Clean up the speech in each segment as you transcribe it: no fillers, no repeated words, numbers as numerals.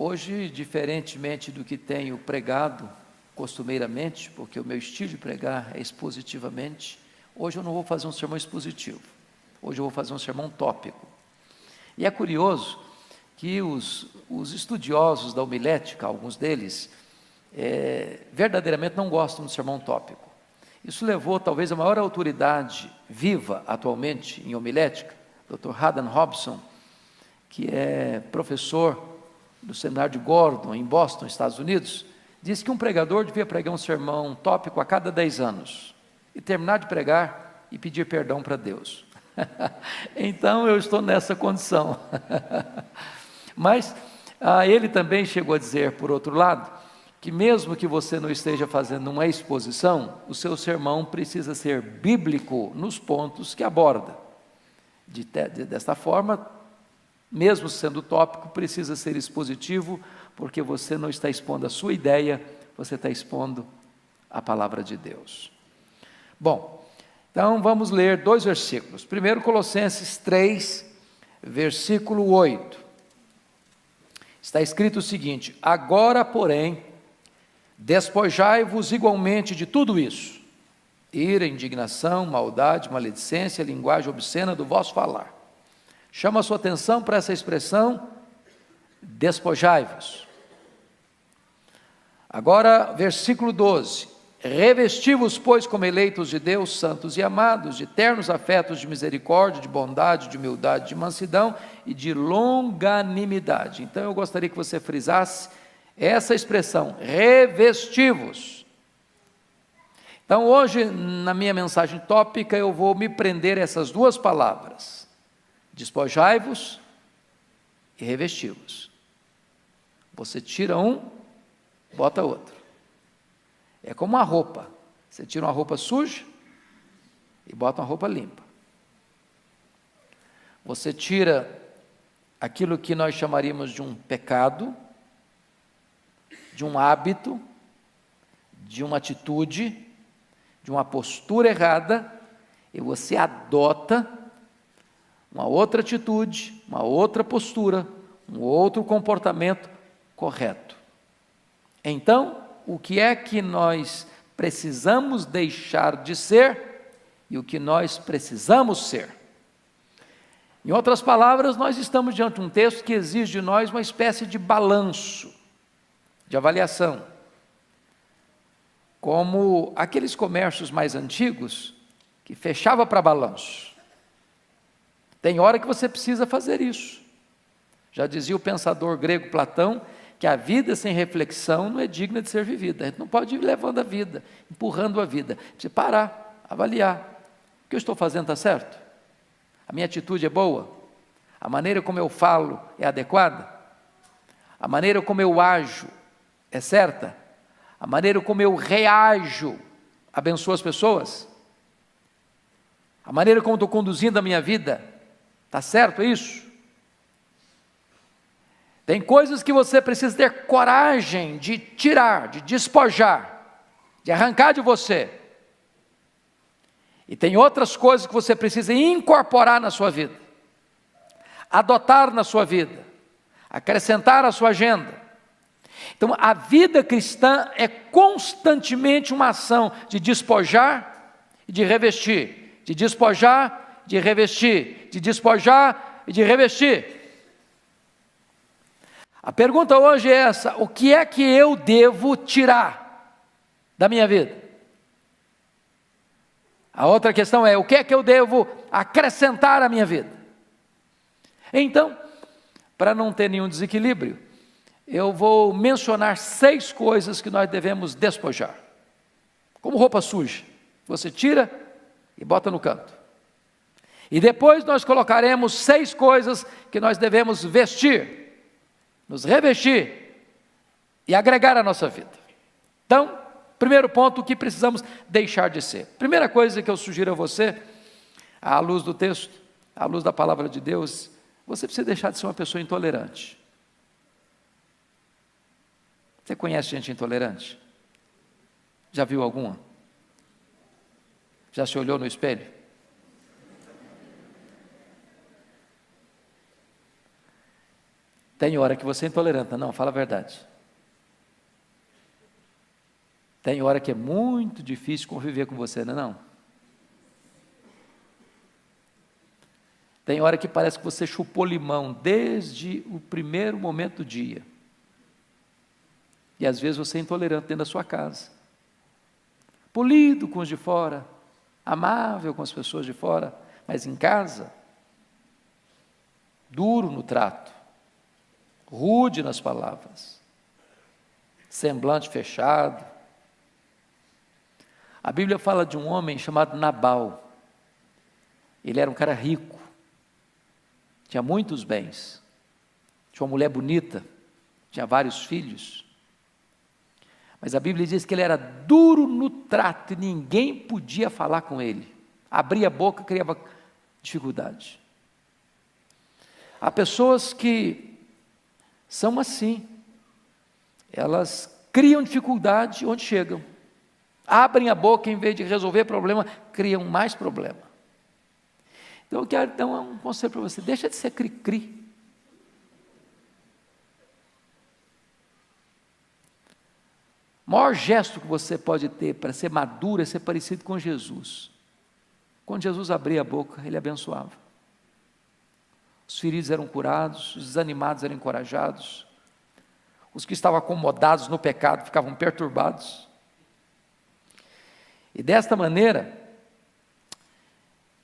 Hoje, diferentemente do que tenho pregado costumeiramente, porque o meu estilo de pregar é expositivamente, hoje eu não vou fazer um sermão expositivo, hoje eu vou fazer um sermão tópico. E é curioso que os estudiosos da homilética, alguns deles, verdadeiramente não gostam do sermão tópico. Isso levou talvez a maior autoridade viva atualmente em homilética, Dr. Haddon Robson, que é professor do seminário de Gordon, em Boston, Estados Unidos, disse que um pregador devia pregar um sermão tópico a cada 10 anos, e terminar de pregar e pedir perdão para Deus. Então eu estou nessa condição. Mas ele também chegou a dizer, por outro lado, que mesmo que você não esteja fazendo uma exposição, o seu sermão precisa ser bíblico nos pontos que aborda. Desta forma, mesmo sendo tópico, precisa ser expositivo, porque você não está expondo a sua ideia, você está expondo a palavra de Deus. Bom, então vamos ler 2 versículos. Primeiro, Colossenses 3, versículo 8. Está escrito o seguinte: agora, porém, despojai-vos igualmente de tudo isso: ira, indignação, maldade, maledicência, linguagem obscena do vosso falar. Chama a sua atenção para essa expressão, despojai-vos. Agora, versículo 12: revesti-vos, pois, como eleitos de Deus, santos e amados, de ternos afetos de misericórdia, de bondade, de humildade, de mansidão e de longanimidade. Então eu gostaria que você frisasse essa expressão, revesti-vos. Então hoje, na minha mensagem tópica, eu vou me prender a essas duas palavras: despojai-vos e revesti-vos. Você tira um, bota outro. É como uma roupa: você tira uma roupa suja e bota uma roupa limpa. Você tira aquilo que nós chamaríamos de um pecado, de um hábito, de uma atitude, de uma postura errada, e você adota uma outra atitude, uma outra postura, um outro comportamento correto. Então, o que é que nós precisamos deixar de ser e o que nós precisamos ser? Em outras palavras, nós estamos diante de um texto que exige de nós uma espécie de balanço, de avaliação, como aqueles comércios mais antigos que fechava para balanço. Tem hora que você precisa fazer isso. Já dizia o pensador grego Platão, que a vida sem reflexão não é digna de ser vivida. A gente não pode ir levando a vida, empurrando a vida. Precisa parar, avaliar. O que eu estou fazendo está certo? A minha atitude é boa? A maneira como eu falo é adequada? A maneira como eu ajo é certa? A maneira como eu reajo abençoa as pessoas? A maneira como estou conduzindo a minha vida, está certo isso? Tem coisas que você precisa ter coragem de tirar, de despojar, de arrancar de você. E tem outras coisas que você precisa incorporar na sua vida, adotar na sua vida, acrescentar à sua agenda. Então, a vida cristã é constantemente uma ação de despojar e de revestir, de despojar, de revestir, de despojar e de revestir. A pergunta hoje é essa: o que é que eu devo tirar da minha vida? A outra questão é: o que é que eu devo acrescentar à minha vida? Então, para não ter nenhum desequilíbrio, eu vou mencionar 6 coisas que nós devemos despojar. Como roupa suja, você tira e bota no canto. E depois nós colocaremos 6 coisas que nós devemos vestir, nos revestir e agregar à nossa vida. Então, primeiro ponto, o que precisamos deixar de ser. Primeira coisa que eu sugiro a você, à luz do texto, à luz da palavra de Deus, você precisa deixar de ser uma pessoa intolerante. Você conhece gente intolerante? Já viu alguma? Já se olhou no espelho? Tem hora que você é intolerante, não, fala a verdade. Tem hora que é muito difícil conviver com você, não é não? Tem hora que parece que você chupou limão desde o primeiro momento do dia. E às vezes você é intolerante dentro da sua casa. Polido com os de fora, amável com as pessoas de fora, mas em casa, duro no trato, rude nas palavras, semblante fechado. A Bíblia fala de um homem chamado Nabal. Ele era um cara rico, tinha muitos bens, tinha uma mulher bonita, tinha vários filhos. Mas a Bíblia diz que ele era duro no trato e ninguém podia falar com ele. Abria a boca, criava dificuldade. Há pessoas que são assim, elas criam dificuldade onde chegam. Abrem a boca, em vez de resolver problema, criam mais problema. Então eu quero dar um conselho para você: deixa de ser cri-cri. O maior gesto que você pode ter para ser maduro é ser parecido com Jesus. Quando Jesus abria a boca, ele abençoava. Os feridos eram curados, os desanimados eram encorajados, os que estavam acomodados no pecado ficavam perturbados. E desta maneira,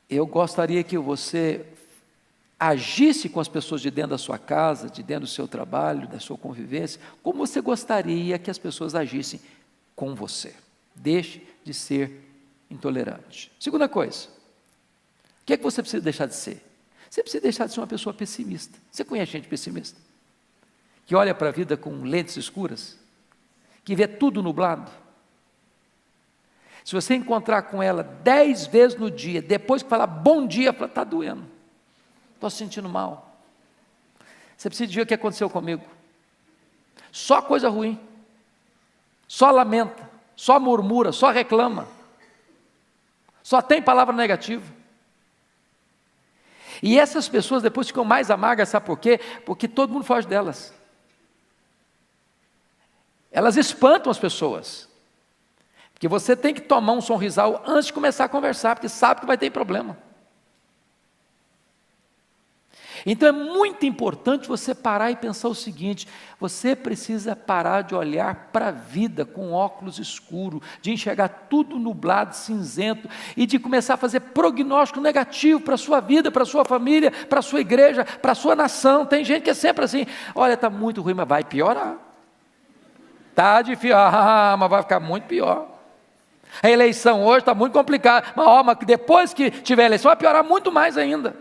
eu gostaria que você agisse com as pessoas de dentro da sua casa, de dentro do seu trabalho, da sua convivência, como você gostaria que as pessoas agissem com você. Deixe de ser intolerante. Segunda coisa, o que é que você precisa deixar de ser? Você precisa deixar de ser uma pessoa pessimista. Você conhece gente pessimista? Que olha para a vida com lentes escuras? Que vê tudo nublado? Se você encontrar com ela 10 vezes no dia, depois que falar bom dia, fala, está doendo, estou sentindo mal. Você precisa dizer o que aconteceu comigo. Só coisa ruim, só lamenta, só murmura, só reclama, só tem palavra negativa. E essas pessoas depois ficam mais amargas, sabe por quê? Porque todo mundo foge delas. Elas espantam as pessoas. Porque você tem que tomar um sorrisal antes de começar a conversar, porque sabe que vai ter problema. Então é muito importante você parar e pensar o seguinte: você precisa parar de olhar para a vida com óculos escuros, de enxergar tudo nublado, cinzento, e de começar a fazer prognóstico negativo para a sua vida, para a sua família, para a sua igreja, para a sua nação. Tem gente que é sempre assim: olha, está muito ruim, mas vai piorar. Está difícil, mas vai ficar muito pior. A eleição hoje está muito complicada, mas depois que tiver eleição vai piorar muito mais ainda.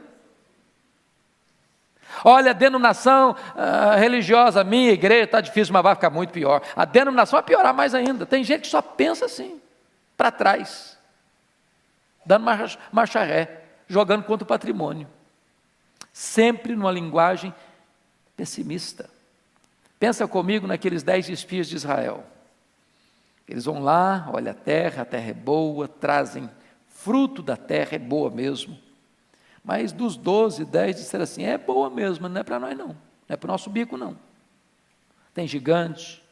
Olha, a denominação religiosa, minha igreja está difícil, mas vai ficar muito pior. A denominação vai piorar mais ainda. Tem gente que só pensa assim, para trás, dando marcha ré, jogando contra o patrimônio, sempre numa linguagem pessimista. Pensa comigo naqueles 10 espias de Israel. Eles vão lá, olha a terra é boa, trazem fruto da terra, é boa mesmo. Mas dos 12, 10 disseram assim: é boa mesmo, mas não é para nós não é para o nosso bico não. Tem gigante.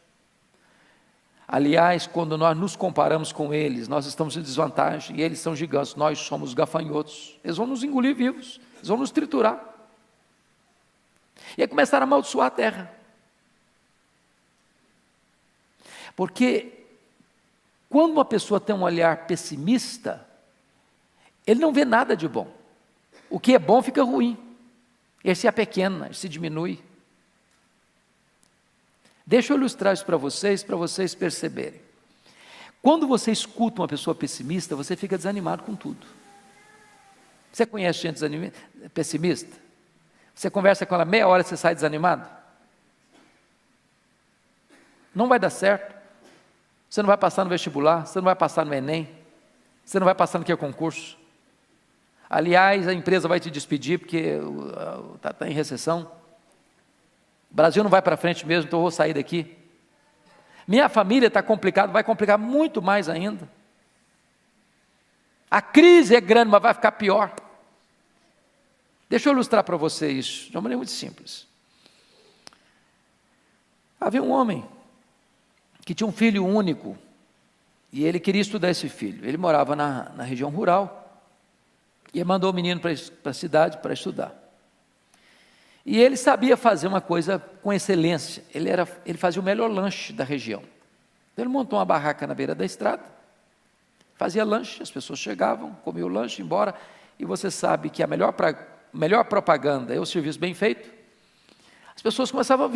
Aliás, quando nós nos comparamos com eles, nós estamos em desvantagem, e eles são gigantes, nós somos gafanhotos. Eles vão nos engolir vivos, eles vão nos triturar. E aí começaram a amaldiçoar a terra. Porque quando uma pessoa tem um olhar pessimista, ele não vê nada de bom. O que é bom fica ruim. Ele se apequena, ele se diminui. Deixa eu ilustrar isso para vocês perceberem. Quando você escuta uma pessoa pessimista, você fica desanimado com tudo. Você conhece gente pessimista? Você conversa com ela meia hora e você sai desanimado? Não vai dar certo. Você não vai passar no vestibular, você não vai passar no Enem, você não vai passar no que é concurso. Aliás, a empresa vai te despedir porque está em recessão. O Brasil não vai para frente mesmo, então eu vou sair daqui. Minha família está complicada, vai complicar muito mais ainda. A crise é grande, mas vai ficar pior. Deixa eu ilustrar para você isso, de uma maneira muito simples. Havia um homem que tinha um filho único, e ele queria estudar esse filho. Ele morava na região rural, e ele mandou o menino para a cidade para estudar. E ele sabia fazer uma coisa com excelência, ele fazia o melhor lanche da região. Então ele montou uma barraca na beira da estrada, fazia lanche, as pessoas chegavam, comiam o lanche, embora, e você sabe que a melhor propaganda é o serviço bem feito. As pessoas começaram a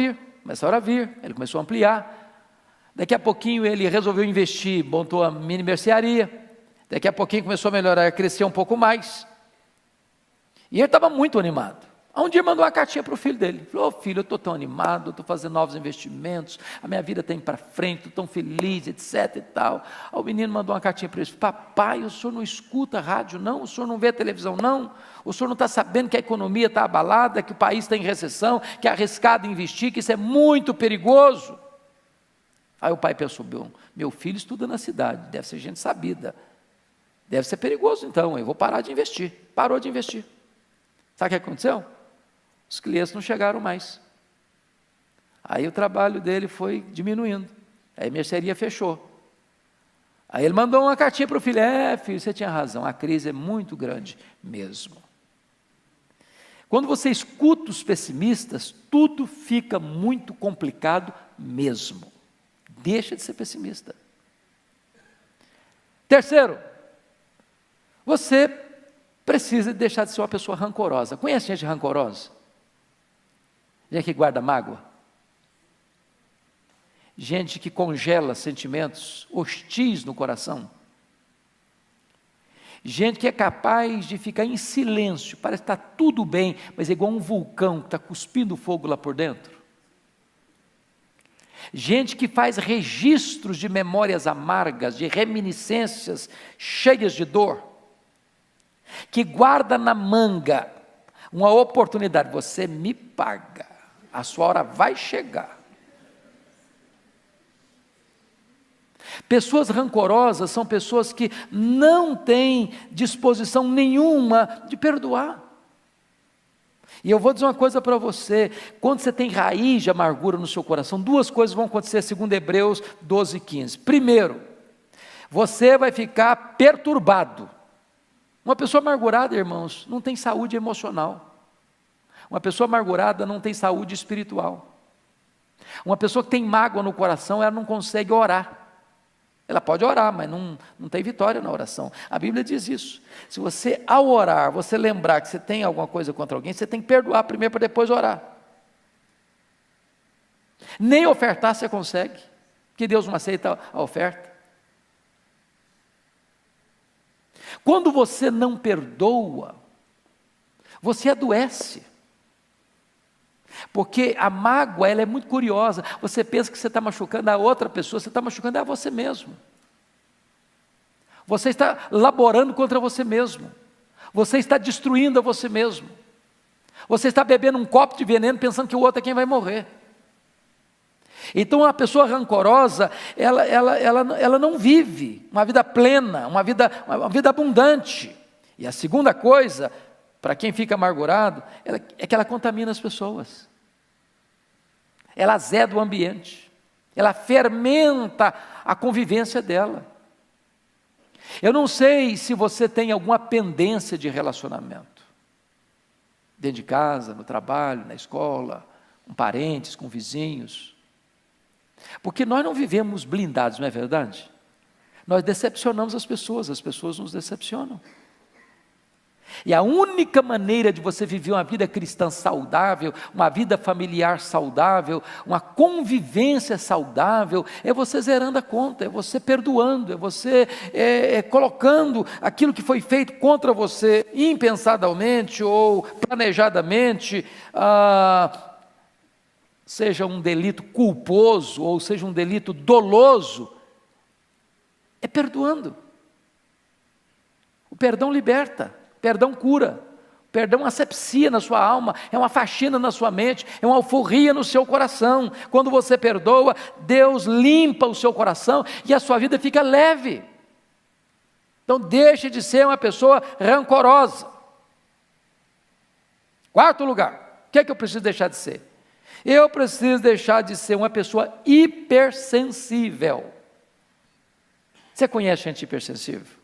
vir, ele começou a ampliar. Daqui a pouquinho ele resolveu investir, montou a mini mercearia. Daqui a pouquinho começou a melhorar, a crescer um pouco mais. E ele estava muito animado. Um dia mandou uma cartinha para o filho dele. Falou: filho, eu estou tão animado, estou fazendo novos investimentos, a minha vida está indo para frente, estou tão feliz, etc e tal. Aí o menino mandou uma cartinha para ele: papai, o senhor não escuta rádio não? O senhor não vê televisão não? O senhor não está sabendo que a economia está abalada, que o país está em recessão, que é arriscado investir, que isso é muito perigoso? Aí o pai pensou: meu filho estuda na cidade, deve ser gente sabida, deve ser perigoso então, eu vou parar de investir. Parou de investir. Sabe o que aconteceu? Os clientes não chegaram mais. Aí o trabalho dele foi diminuindo. Aí a mercearia fechou. Aí ele mandou uma cartinha para o filho: filho, você tinha razão, a crise é muito grande mesmo. Quando você escuta os pessimistas, tudo fica muito complicado mesmo. Deixa de ser pessimista. Terceiro, você precisa deixar de ser uma pessoa rancorosa. Conhece gente rancorosa? Gente que guarda mágoa? Gente que congela sentimentos hostis no coração? Gente que é capaz de ficar em silêncio, parece que está tudo bem, mas é igual um vulcão que está cuspindo fogo lá por dentro. Gente que faz registros de memórias amargas, de reminiscências cheias de dor, que guarda na manga uma oportunidade: você me paga, a sua hora vai chegar. Pessoas rancorosas são pessoas que não têm disposição nenhuma de perdoar. E eu vou dizer uma coisa para você: quando você tem raiz de amargura no seu coração, duas coisas vão acontecer segundo Hebreus 12:15. Primeiro, você vai ficar perturbado. Uma pessoa amargurada, irmãos, não tem saúde emocional. Uma pessoa amargurada não tem saúde espiritual. Uma pessoa que tem mágoa no coração, ela não consegue orar. Ela pode orar, mas não tem vitória na oração. A Bíblia diz isso. Se você, ao orar, você lembrar que você tem alguma coisa contra alguém, você tem que perdoar primeiro para depois orar. Nem ofertar você consegue, porque Deus não aceita a oferta. Quando você não perdoa, você adoece. Porque a mágoa, ela é muito curiosa. Você pensa que você está machucando a outra pessoa, você está machucando a você mesmo. Você está laborando contra você mesmo. Você está destruindo a você mesmo. Você está bebendo um copo de veneno pensando que o outro é quem vai morrer. Então a pessoa rancorosa, ela não vive uma vida plena, uma vida abundante. E a segunda coisa, para quem fica amargurado, é que ela contamina as pessoas. Ela azeda o ambiente. Ela fermenta a convivência dela. Eu não sei se você tem alguma pendência de relacionamento. Dentro de casa, no trabalho, na escola, com parentes, com vizinhos. Porque nós não vivemos blindados, não é verdade? Nós decepcionamos as pessoas nos decepcionam. E a única maneira de você viver uma vida cristã saudável, uma vida familiar saudável, uma convivência saudável, é você zerando a conta, é você perdoando, é você colocando aquilo que foi feito contra você, impensadamente ou planejadamente, seja um delito culposo ou seja um delito doloso, é perdoando. O perdão liberta. Perdão cura, perdão asepsia na sua alma, é uma faxina na sua mente, é uma alforria no seu coração. Quando você perdoa, Deus limpa o seu coração e a sua vida fica leve. Então deixe de ser uma pessoa rancorosa. Quarto lugar, o que é que eu preciso deixar de ser? Eu preciso deixar de ser uma pessoa hipersensível. Você conhece gente hipersensível?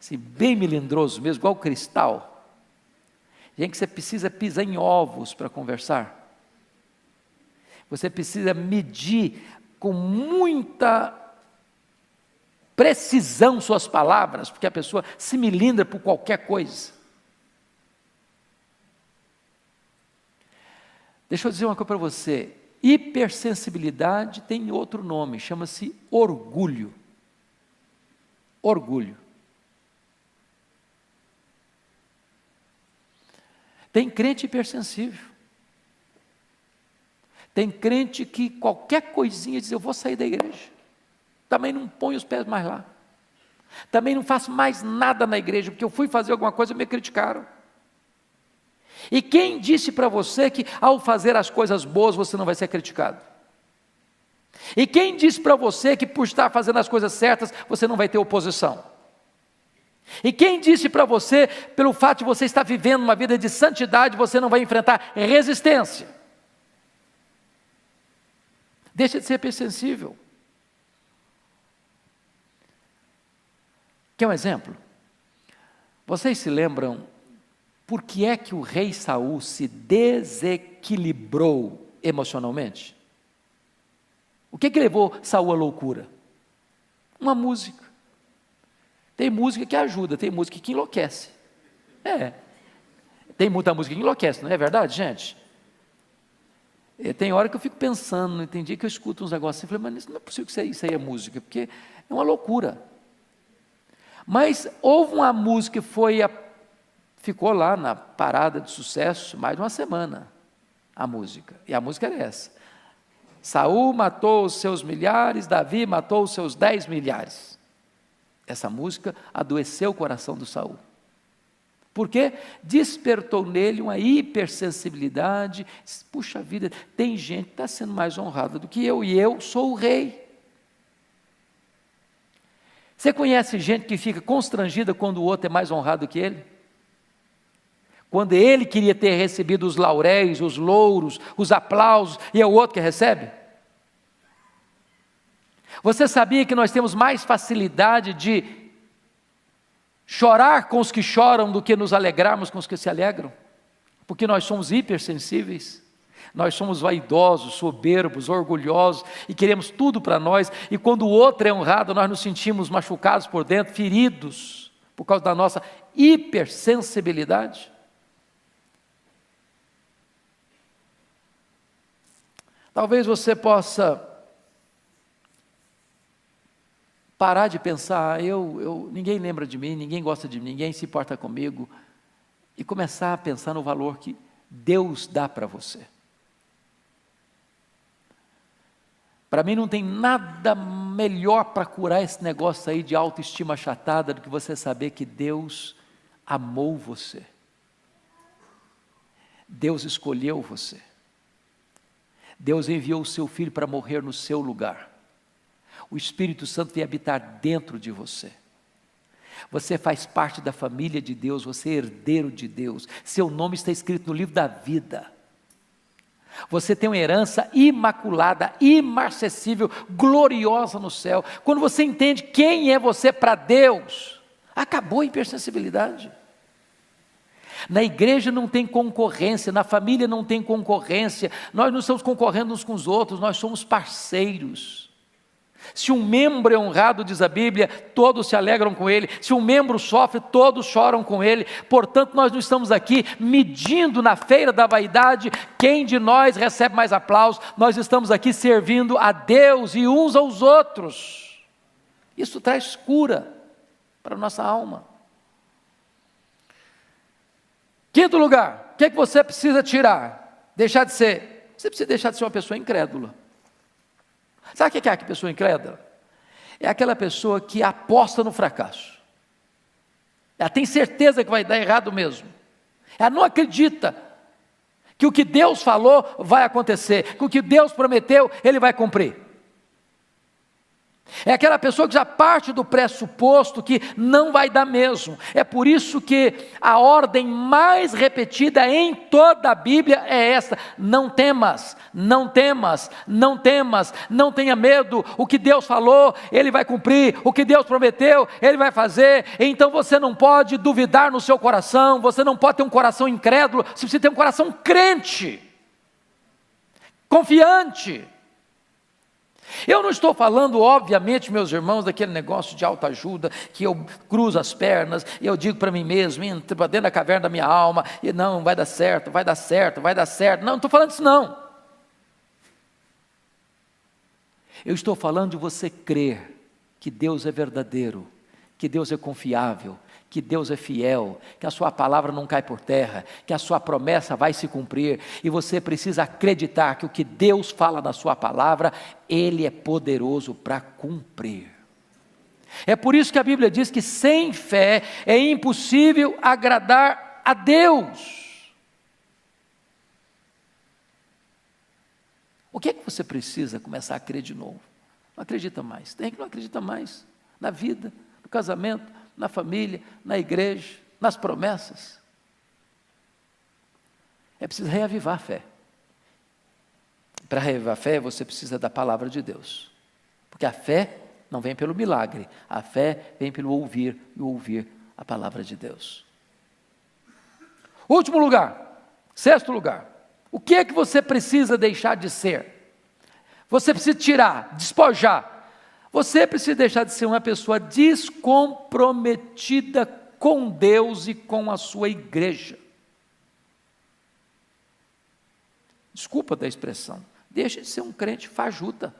Assim, bem melindroso mesmo, igual cristal. Gente que você precisa pisar em ovos para conversar. Você precisa medir com muita precisão suas palavras, porque a pessoa se melindra por qualquer coisa. Deixa eu dizer uma coisa para você, hipersensibilidade tem outro nome, chama-se orgulho. Orgulho. Tem crente hipersensível. Tem crente que qualquer coisinha diz, eu vou sair da igreja. Também não ponho os pés mais lá. Também não faço mais nada na igreja, porque eu fui fazer alguma coisa e me criticaram. E quem disse para você que ao fazer as coisas boas você não vai ser criticado? E quem disse para você que por estar fazendo as coisas certas você não vai ter oposição? E quem disse para você, pelo fato de você estar vivendo uma vida de santidade, você não vai enfrentar resistência? Deixa de ser hipersensível. Quer um exemplo? Vocês se lembram por que é que o rei Saul se desequilibrou emocionalmente? O que levou Saul à loucura? Uma música. Tem música que ajuda, tem música que enlouquece. Tem muita música que enlouquece, não é verdade, gente? Tem hora que eu fico pensando, tem dia que eu escuto uns negócios assim, eu falei, mas não é possível que isso aí é música, porque é uma loucura. Mas houve uma música que ficou lá na parada de sucesso mais de uma semana, a música, e a música era essa. Saul matou os seus milhares, Davi matou os seus 10 milhares. Essa música adoeceu o coração do Saul. Por quê? Despertou nele uma hipersensibilidade. Puxa vida, tem gente que está sendo mais honrada do que eu, e eu sou o rei. Você conhece gente que fica constrangida quando o outro é mais honrado que ele? Quando ele queria ter recebido os lauréis, os louros, os aplausos, e é o outro que recebe? Você sabia que nós temos mais facilidade de chorar com os que choram do que nos alegrarmos com os que se alegram? Porque nós somos hipersensíveis, nós somos vaidosos, soberbos, orgulhosos e queremos tudo para nós, e quando o outro é honrado, nós nos sentimos machucados por dentro, feridos, por causa da nossa hipersensibilidade. Talvez você possa parar de pensar, ninguém lembra de mim, ninguém gosta de mim, ninguém se importa comigo, e começar a pensar no valor que Deus dá para você. Para mim não tem nada melhor para curar esse negócio aí de autoestima achatada do que você saber que Deus amou você. Deus escolheu você. Deus enviou o seu Filho para morrer no seu lugar. O Espírito Santo vem habitar dentro de você. Você faz parte da família de Deus, você é herdeiro de Deus. Seu nome está escrito no livro da vida. Você tem uma herança imaculada, imarcessível, gloriosa no céu. Quando você entende quem é você para Deus, acabou a hipersensibilidade. Na igreja não tem concorrência, na família não tem concorrência, nós não estamos concorrendo uns com os outros, nós somos parceiros. Se um membro é honrado, diz a Bíblia, todos se alegram com ele. Se um membro sofre, todos choram com ele. Portanto, nós não estamos aqui medindo na feira da vaidade quem de nós recebe mais aplausos. Nós estamos aqui servindo a Deus e uns aos outros. Isso traz cura para a nossa alma. Quinto lugar, o que você precisa tirar? Deixar de ser. Você precisa deixar de ser uma pessoa incrédula. Sabe o que é a pessoa incrédula? É aquela pessoa que aposta no fracasso. Ela tem certeza que vai dar errado mesmo. Ela não acredita que o que Deus falou vai acontecer, que o que Deus prometeu, Ele vai cumprir. É aquela pessoa que já parte do pressuposto que não vai dar mesmo. É por isso que a ordem mais repetida em toda a Bíblia é esta: não temas, não temas, não temas, não tenha medo. O que Deus falou, Ele vai cumprir. O que Deus prometeu, Ele vai fazer. Então você não pode duvidar no seu coração, você não pode ter um coração incrédulo, você precisa ter um coração crente, confiante. Eu não estou falando, obviamente, meus irmãos, daquele negócio de autoajuda, que eu cruzo as pernas, e eu digo para mim mesmo, entra para dentro da caverna da minha alma, e não, vai dar certo, vai dar certo, vai dar certo. Não estou falando disso não. Eu estou falando de você crer que Deus é verdadeiro, que Deus é confiável, que Deus é fiel, que a sua palavra não cai por terra, que a sua promessa vai se cumprir, e você precisa acreditar que o que Deus fala na sua palavra, Ele é poderoso para cumprir. É por isso que a Bíblia diz que sem fé é impossível agradar a Deus. O que é que você precisa começar a crer de novo? Não acredita mais, tem que não acredita mais, na vida, no casamento, na família, na igreja, nas promessas. É preciso reavivar a fé. Para reavivar a fé, você precisa da palavra de Deus. Porque a fé não vem pelo milagre, a fé vem pelo ouvir e ouvir a palavra de Deus. Último lugar, sexto lugar. O que é que você precisa deixar de ser? Você precisa tirar, despojar. Você precisa deixar de ser uma pessoa descomprometida com Deus e com a sua igreja. Desculpa da expressão, deixe de ser um crente fajuta,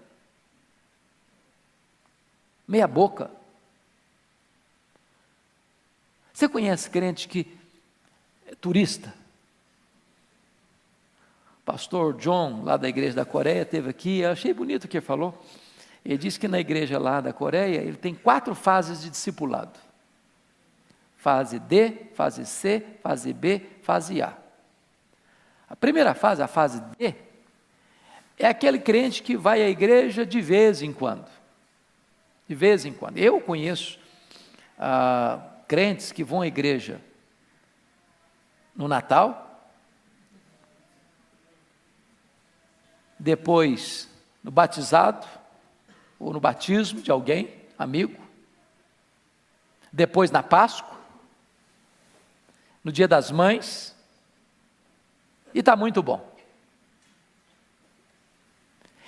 meia boca. Você conhece crente que é turista? O pastor John, lá da igreja da Coreia, esteve aqui, eu achei bonito o que ele falou. Ele disse que na igreja lá da Coreia, ele tem 4 fases de discipulado. Fase D, fase C, fase B, fase A. A primeira fase, a fase D, é aquele crente que vai à igreja de vez em quando. De vez em quando. Eu conheço crentes que vão à igreja no Natal, depois no batizado, ou no batismo de alguém, amigo, depois na Páscoa, no Dia das Mães, e está muito bom.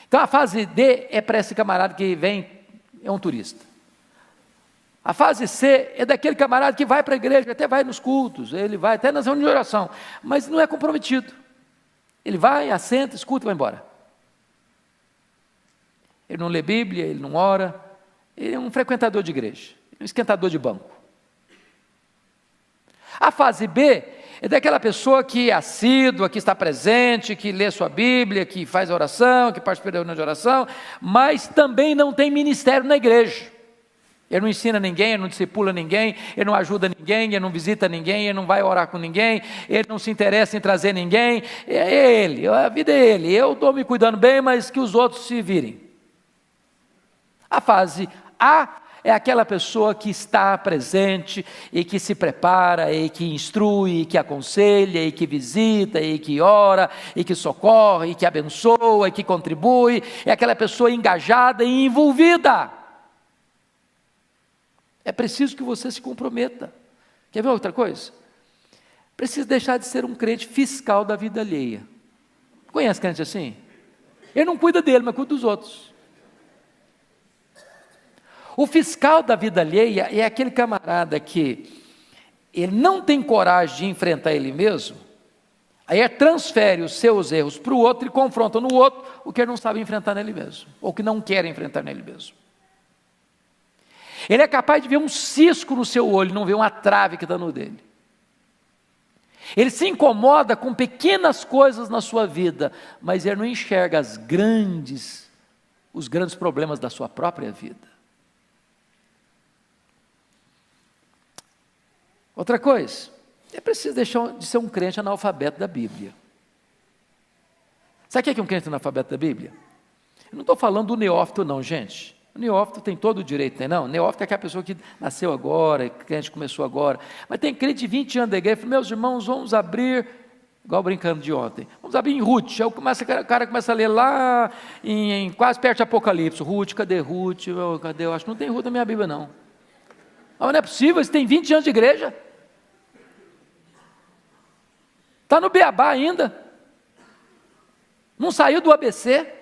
Então a fase D é para esse camarada que vem, é um turista. A fase C é daquele camarada que vai para a igreja, até vai nos cultos, ele vai até nas reuniões de oração, mas não é comprometido. Ele vai, assenta, escuta e vai embora. Ele não lê Bíblia, ele não ora, ele é um frequentador de igreja, um esquentador de banco. A fase B é daquela pessoa que é assídua, que está presente, que lê sua Bíblia, que faz a oração, que participa da reunião de oração, mas também não tem ministério na igreja. Ele não ensina ninguém, ele não discipula ninguém, ele não ajuda ninguém, ele não visita ninguém, ele não vai orar com ninguém, ele não se interessa em trazer ninguém. É ele, a vida é ele, eu estou me cuidando bem, mas que os outros se virem. A fase A é aquela pessoa que está presente e que se prepara, e que instrui, e que aconselha, e que visita, e que ora, e que socorre, e que abençoa, e que contribui. É aquela pessoa engajada e envolvida. É preciso que você se comprometa. Quer ver outra coisa? Precisa deixar de ser um crente fiscal da vida alheia. Conhece crente assim? Ele não cuida dele, mas cuida dos outros. O fiscal da vida alheia é aquele camarada que ele não tem coragem de enfrentar ele mesmo, aí transfere os seus erros para o outro e confronta no outro o que ele não sabe enfrentar nele mesmo, ou que não quer enfrentar nele mesmo. Ele é capaz de ver um cisco no seu olho, não ver uma trave que está no dele. Ele se incomoda com pequenas coisas na sua vida, mas ele não enxerga os grandes problemas da sua própria vida. Outra coisa, é preciso deixar de ser um crente analfabeto da Bíblia. Sabe o que é um crente analfabeto da Bíblia? Eu não estou falando do neófito não, gente. O neófito tem todo o direito, tem não? O neófito é aquela pessoa que nasceu agora, que crente começou agora. Mas tem crente de 20 anos da igreja, fala, meus irmãos, vamos abrir, igual brincando de ontem, vamos abrir em Ruth. Aí o cara começa a ler lá, quase perto de Apocalipse. Ruth, cadê Ruth? Cadê? Eu acho que não tem Ruth na minha Bíblia, não. Mas não é possível, você tem 20 anos de igreja. Está no beabá ainda. Não saiu do ABC.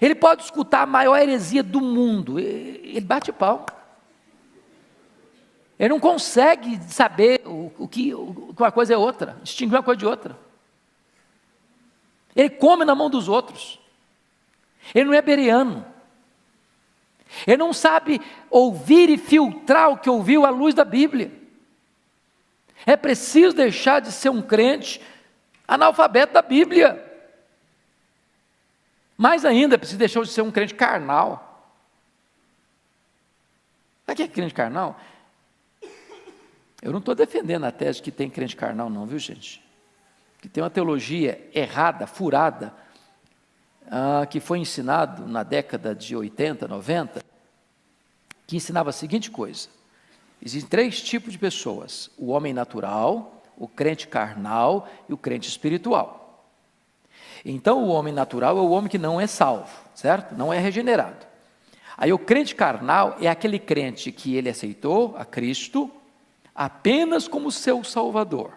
Ele pode escutar a maior heresia do mundo, ele bate pau. Ele não consegue saber que uma coisa é outra, distinguir uma coisa de outra. Ele come na mão dos outros. Ele não é bereano. Ele não sabe ouvir e filtrar o que ouviu à luz da Bíblia. É preciso deixar de ser um crente analfabeto da Bíblia. Mais ainda, é preciso deixar de ser um crente carnal. Sabe o que é crente carnal? Eu não estou defendendo a tese que tem crente carnal não, viu gente? Que tem uma teologia errada, furada, que foi ensinado na década de 80, 90, que ensinava a seguinte coisa: existem 3 tipos de pessoas: o homem natural, o crente carnal e o crente espiritual. Então o homem natural é o homem que não é salvo, certo? Não é regenerado. Aí o crente carnal é aquele crente que ele aceitou a Cristo apenas como seu Salvador,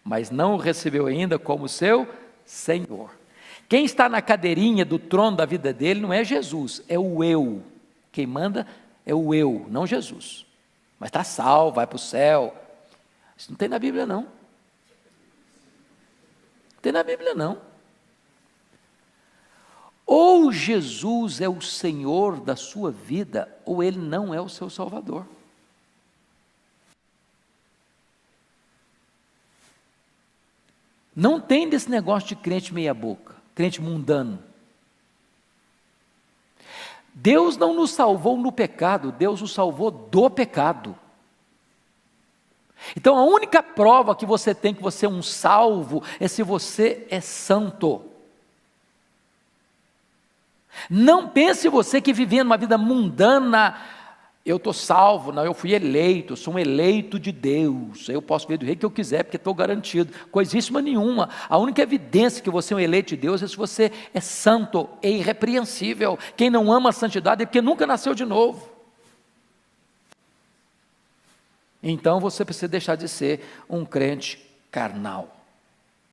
mas não o recebeu ainda como seu Senhor. Quem está na cadeirinha do trono da vida dele não é Jesus, é o eu. Quem manda é o eu, não Jesus. Mas está salvo, vai para o céu. Isso não tem na Bíblia não. Não tem na Bíblia não. Ou Jesus é o Senhor da sua vida, ou Ele não é o seu Salvador. Não tem desse negócio de crente meia boca, crente mundano. Deus não nos salvou no pecado, Deus nos salvou do pecado. Então a única prova que você tem que você é um salvo é se você é santo. Não pense você que vivendo uma vida mundana, eu estou salvo, não, eu fui eleito, eu sou um eleito de Deus, eu posso ver do jeito que eu quiser, porque estou garantido, coisíssima nenhuma. A única evidência que você é um eleito de Deus é se você é santo, é irrepreensível. Quem não ama a santidade é porque nunca nasceu de novo. Então você precisa deixar de ser um crente carnal.